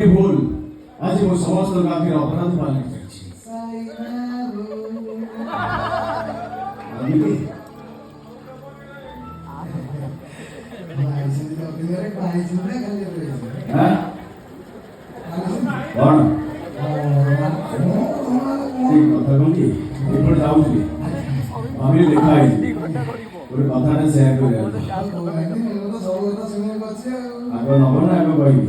ভুল আজি ମୋ ସମସ୍ତ ଗାଁରେ ଅପରାଧ ପାଲଟି ଯାଇଛି। କଣ କଥା କହୁଛି ଏପଟେ ଯାଉଥିଲି ଭାବିଲି ଦେଖା ହେଇଛି ଗୋଟେ କଥାଟା ସେୟାର କରିବା ଆଗ ନବ ନା ଆଗ କହିବି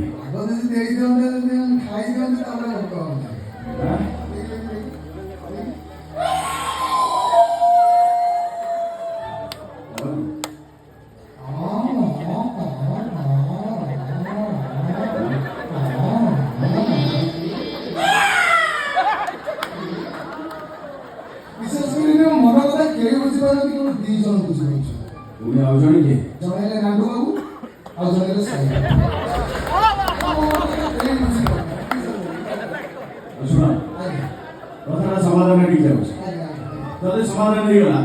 তুমি ଆଉ ଜଣେ କିଏ ଜଣେ ନାଣ୍ଡୁ ବାବୁ ଆଉ ଜଣେ ସାଇ ଶୁଣ କଥାଟା ସମାଧାନ ଟିକେ ଯାଉଛି ଯଦି ସମାଧାନ ହେଇଗଲା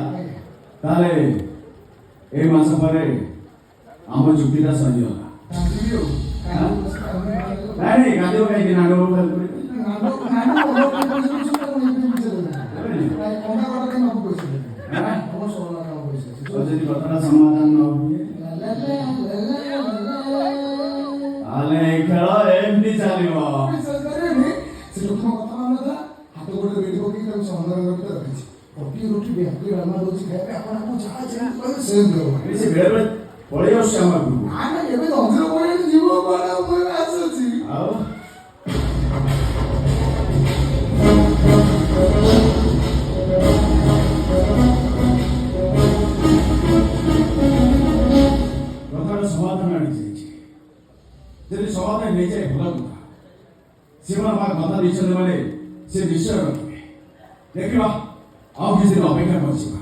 ତାହେଲେ ଏ ମାସ ପରେ ଆମ ଚୁକ୍ତିଟା ସରିଗଲା। ନାଇଁ ନାଇଁ କାନ୍ଦିବ କାହିଁକି ନାଣ୍ଡ ଯଦି କଥାଟା ସମାଧାନ ନ ହୁଏ ତାହେଲେ ଏଇ ଖେଳ ଏମିତି ଚାଲିବ। ପଳେଇ ଆସୁଛି ଆମ ଆଉ ସମାଧାନ ଆଣିଯାଇଛି ଯଦି ସମାଧାନ ନେଇଯାଏ ଭଲ କଥା ସେମାନେ ମା କଥା ଦେଇଛନ୍ତି ମାନେ ସେ ନିଶ୍ଚୟ ରଖିବେ ଦେଖିବା ଆଉ କିଛି ଦିନ ଅପେକ୍ଷା କରିଯିବା।